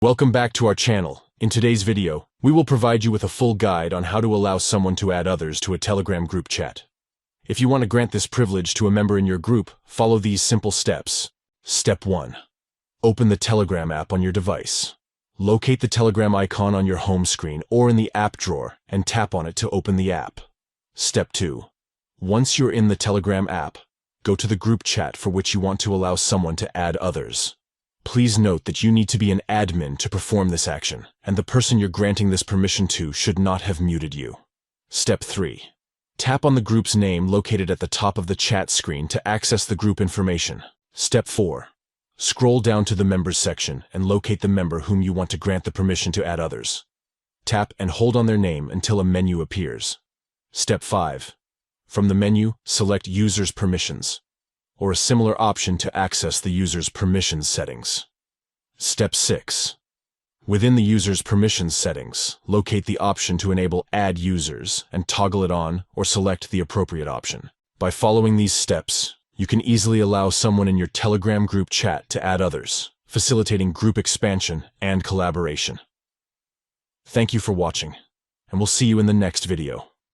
Welcome back to our channel. In today's video, we will provide you with a full guide on how to allow someone to add others to a Telegram group chat. If you want to grant this privilege to a member in your group, follow these simple steps. Step 1. Open the Telegram app on your device. Locate the Telegram icon on your home screen or in the app drawer and tap on it to open the app. Step 2. Once you're in the Telegram app, go to the group chat for which you want to allow someone to add others. Please note that you need to be an admin to perform this action, and the person you're granting this permission to should not have muted you. Step 3. Tap on the group's name located at the top of the chat screen to access the group information. Step 4. Scroll down to the Members section and locate the member whom you want to grant the permission to add others. Tap and hold on their name until a menu appears. Step 5. From the menu, select User's Permissions, or a similar option to access the user's permissions settings. Step 6. Within the user's permissions settings, locate the option to enable Add Users and toggle it on or select the appropriate option. By following these steps, you can easily allow someone in your Telegram group chat to add others, facilitating group expansion and collaboration. Thank you for watching, and we'll see you in the next video.